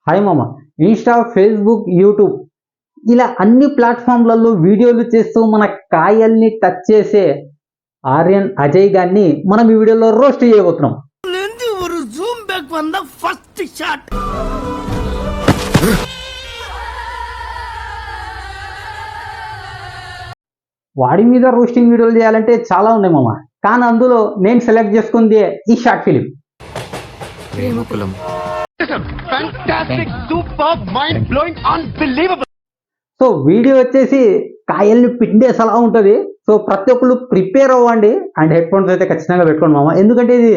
Hi మామ. Insta, Facebook, YouTube ఇలా అన్ని ప్లాట్ఫామ్లలో వీడియోలు చేస్తూ మన కాయల్ని టచ్ చేసే ఆర్యన్ అజయ్ గారిని మనం ఈ వీడియోలో రోస్ట్ చేయబోతున్నాం. వాడి మీద రోస్టింగ్ వీడియోలు చేయాలంటే చాలా ఉన్నాయి మామ, కానీ అందులో నేను సెలెక్ట్ చేసుకుంది ఈ షార్ట్ ఫిలిం. సో వీడియో వచ్చేసి కాయల్ని పిండేసేలా ఉంటుంది. సో ప్రతి ఒక్కరు ప్రిపేర్ అవ్వండి అండ్ హెడ్ ఫోన్స్ అయితే ఖచ్చితంగా పెట్టుకోండి మామ, ఎందుకంటే ఇది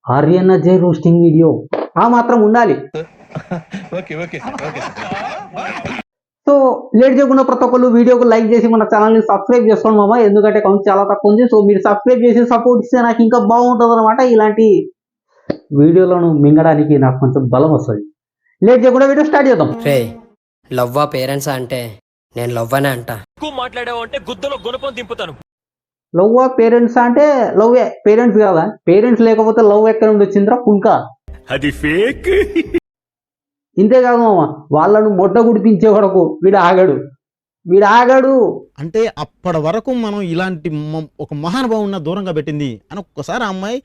ఆర్యన్ అజయ్ రోస్టింగ్ వీడియో ఆ మాత్రం ఉండాలి. సో లేట్ చేయకుండా ప్రతి ఒక్కరు వీడియోకి లైక్ చేసి మన ఛానల్ని సబ్స్క్రైబ్ చేసుకోండి మామ, ఎందుకంటే కౌంట్ చాలా తక్కువ ఉంది. సో మీరు సబ్స్క్రైబ్ చేసి సపోర్ట్ ఇస్తే నాకు ఇంకా బాగుంటుంది అనమాట. ఇలాంటి వీడియోలను మింగడానికి నాకు కొంచెం బలం వస్తుంది. లేట్ చేయకుండా వీడియో స్టార్ట్ చేద్దాం. లవ్వా పేరెంట్స్ అంటే నేను లవ్వనే అంట. లవ్వా పేరెంట్స్ అంటే లవ్వే, పేరెంట్స్ కాదా? పేరెంట్స్ లేకపోతే లవ్ ఎక్కడ నుండి వచ్చిందిరా పుంకా? అది ఫేక్. ఇంతేకాదు మామ, వాళ్ళను మొట్ట గుడిపించే వరకు వీడు ఆగాడు అంటే అప్పటి వరకు మనం ఇలాంటి ఒక మహానుభావున్న దూరంగా పెట్టింది అని ఒక్కసారి ఆ అమ్మాయి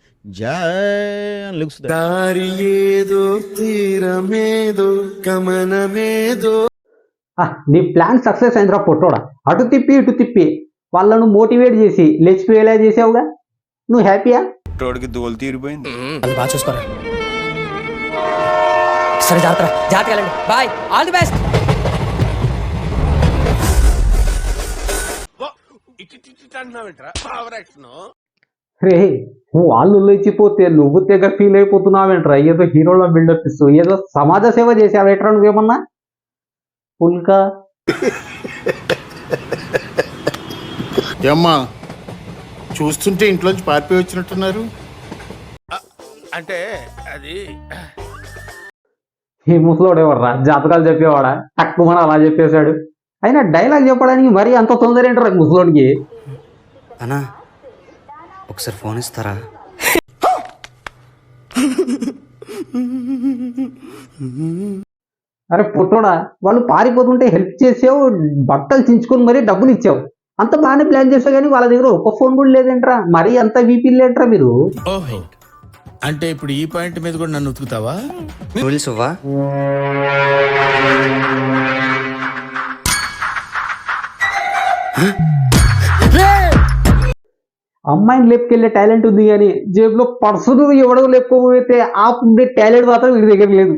నీ ప్లాన్ సక్సెస్ అయిందిరా పొట్టోడా. అటు తిప్పి ఇటు తిప్పి వాళ్ళను మోటివేట్ చేసి లేచిపోయేలా చేసావుగా, నువ్వు హ్యాపీయా? దోలు తీరిపోయింది. బాగా చూసుకోరా. సరే జాగ్రత్తగా వెళ్ళండి. Bye, all the best. రే వాళ్ళు లేచిపోతే నువ్వు తెగ ఫీల్ అయిపోతున్నావేంట్రా? ఏదో హీరోలో బిల్డప్ ఇస్తూ ఏదో సమాజ సేవ చేసావేట్రా నువ్వేమన్నా పుల్కా? అమ్మా చూస్తుంటే ఇంట్లోంచి పారిపోయి వచ్చినట్టున్నారు. అంటే అది ఈ ముసలోడు ఎవర్రా? జాతకాలు చెప్పేవాడా? తక్కువ అలా చెప్పేశాడు. అయినా డైలాగ్ చెప్పడానికి మరీ అంత తొందర ఏంటారా ముసలోడికి? అన్నా ఒకసారి ఫోన్ ఇస్తారా? అరే పుట్టోడా, వాళ్ళు పారిపోతుంటే హెల్ప్ చేసావు, బట్టలు చించుకొని మరీ డబ్బులు ఇచ్చావు, అంత బాగానే ప్లాన్ చేసావు, కానీ వాళ్ళ దగ్గర ఒక్క ఫోన్ కూడా లేదేంట్రా? మరీ అంత వీపీ లేంట్రా మీరు? అంటే ఇప్పుడు ఈ పాయింట్ మీద కూడా నన్ను ఉతుకుతావా? అమ్మాయిని లేపుకెళ్లే టాలెంట్ ఉంది కానీ జేబులో పర్సును ఎవడో లేపుకోపోతే ఆ ఉండే టాలెంట్ మాత్రం వీడి దగ్గర లేదు.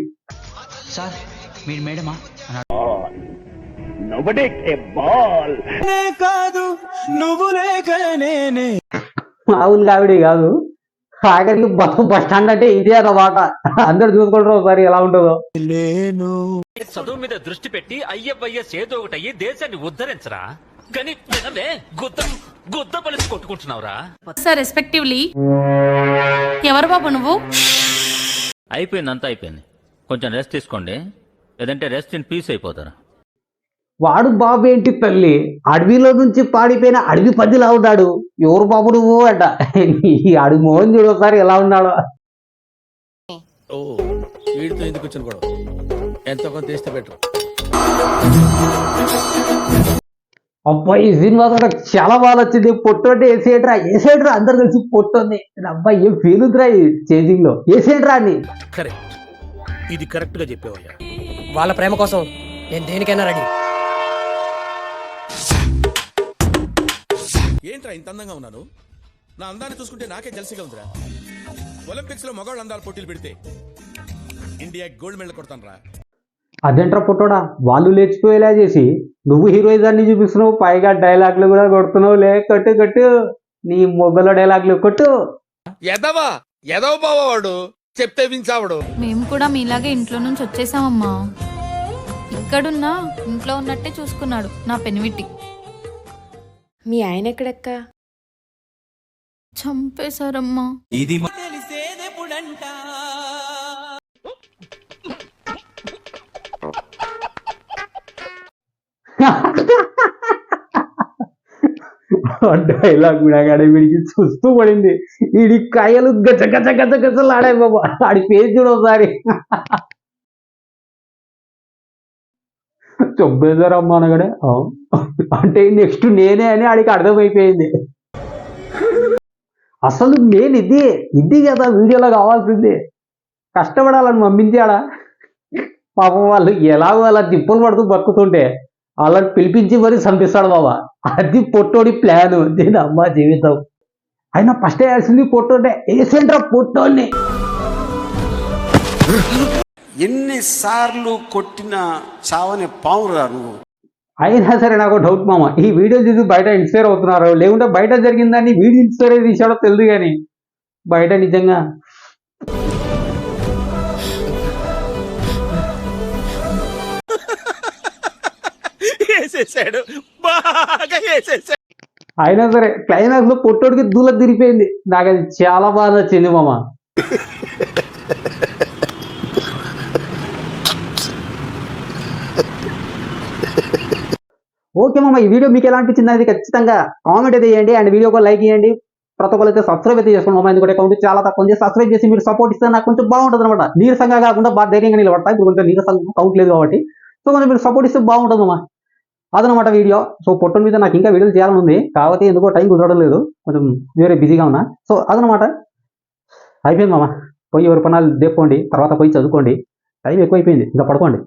మామూలు కావిడే కాదు, ఆఖరికి బస్ స్టాండ్ అంటే ఇదే అన్నమాట. అందరు చూసుకుంటారు ఒకసారి ఎలా ఉంటుందో. చదువు మీద దృష్టి పెట్టి ఐఎఫ్ఐఎస్ ఏదో ఒకటి అయ్యి దేశాన్ని ఉద్ధరించరా, కానీ గుద్ద పలిసి కొట్టుకుంటున్నావురా. సార్ రెస్పెక్టివ్లీ ఎవరు బాబు నువ్వు? అయిపోయింది, అంతా అయిపోయింది. కొంచెం రెస్ట్ తీసుకోండి, లేదంటే రెస్ట్ ఇన్ పీస్ అయిపోతారు. వాడు బాబు ఏంటి తల్లి, అడవిలో నుంచి పాడిపోయిన అడవి పదిలా ఉన్నాడు. ఎవరు బాబు నువ్వు అంట. ఈ అడవి మోహన్ చూడు ఒకసారి ఎలా ఉన్నాడో. వీడితో ఎందుకు వచ్చిన గొడవ? ఎంతో కొంత తీస్తే బెటర్. అబ్బాయి ఈ సినిమా కూడా చాలా బాగా వచ్చింది. పొట్టంటే వేసేయట్రా అందరు కలిసి పొట్టుంది. అబ్బాయి ఏం ఫీల్ ఉందిరా ఈ చేంజింగ్ లో, వేసేయట్రా అని. కరెక్ట్, ఇది కరెక్ట్ గా చెప్పేవయ్యా. వాళ్ళ ప్రేమ కోసం నేను దేనికైనా రెడీ. ఏంట్రా ఇంత అందంగా ఉన్నాను? నా అందాన్ని చూసుకుంటే నాకే జల్సీగా ఉందిరా. ఒలింపిక్స్ లో మగవాళ్ళ అందాలు పోటీలు పెడితే ఇండియా గోల్డ్ మెడల్ కొడతాను రా. అదేంట్రా పొట్టోడా, వాళ్ళు లేచిపోయేలా చేసి నువ్వు హీరోయిజాన్ని చూపిస్తున్నావు, పైగా డైలాగ్లు కూడా కొడుతున్నావులే. కట్టు నీ మొబైల్లో డైలాగ్లు కొట్టు. ఎదవ బావాడు చెప్తే వించావుడు. మేము కూడా మీలాగే ఇంట్లో నుంచి వచ్చేసామమ్మా. ఇక్కడున్నా ఇంట్లో ఉన్నట్టే చూసుకున్నాడు నా పెనివిటి. మీ ఆయన ఎక్కడక్క? చంపేశారమ్మా. ఇది డైలాగ్ కూడా వీడికి చూస్తూ పడింది. వీడి కాయలు గజ గజ గజ గజలు ఆడాయి బాబా. ఆడి పేరు చూడొకసారి. చొబ్బేశారమ్మా అనగానే అంటే నెక్స్ట్ నేనే అని ఆడికి అర్థమైపోయింది. అసలు మెయిన్ ఇది కదా వీడియోలో కావాల్సింది. కష్టపడాలని పంపించాడా పాపం వాళ్ళు ఎలాగో అలా తిప్పులు పడుతూ బతుకుతుంటే వాళ్ళని పిలిపించి మరీ చంపిస్తాడు బాబా. అది పొట్టోడి ప్లాన్. దీని అమ్మ జీవితం. అయినా ఫస్ట్ వేయాల్సింది పొట్టోడే. వేసేంట్రా పొట్టోడిని. ఎన్నిసార్లు కొట్టిన చావని పావురా నువ్వు. అయినా సరే నాకు డౌట్ మామ, ఈ వీడియో చూసి బయట ఇన్స్పైర్ అవుతున్నారు, లేకుంటే బయట జరిగిందని వీడియో ఇన్స్పైర్ అయ్యి తీసాడో తెలియదు కానీ బయట నిజంగా వేసేసాడు, బాగా వేసేసాడు. అయినా సరే క్లైమాక్స్ లో పొట్టోడికి దూల తిరిగిపోయింది. నాకు అది చాలా బాగా నచ్చింది మామ. ఓకే మామ, ఈ వీడియో మీకు ఎలా అనిపించింది అనేది ఖచ్చితంగా కామెంట్ అయితే చేయండి. అండ్ వీడియోకి లైక్ చేయండి. ప్రతి ఒక్కరు అయితే సబ్స్క్రైబ్ అయితే చేసుకోండి మామ. ఎందుకంటే అకౌంట్ చాలా తక్కువ ఉంది. సబ్స్క్రైబ్ చేసి మీరు సపోర్ట్ ఇస్తే నాకు కొంచెం బాగుంటుంది అనమాట. నీరసంగా కాకుండా బాగా ధైర్యంగా నిలబడతాయి. ఇప్పుడు కొంచెం నీరసంగా కౌంట్ లేదు కాబట్టి సో కొంచెం మీరు సపోర్ట్ ఇస్తే బాగుంటుంది మామ. అదనమాట వీడియో. సో పొట్టల మీద నాకు ఇంకా వీడియోలు చేయాలని ఉంది, కాకపోతే ఎందుకో టైం కుదరడం లేదు, కొంచెం వేరే బిజీగా ఉన్నా. సో అదనమాట. అయిపోయింది మామ. పోయి ఎవరి పనాలు దేక్కోండి, తర్వాత పోయి చదువుకోండి. టైం ఎక్కువైపోయింది, ఇంకా పడుకోండి.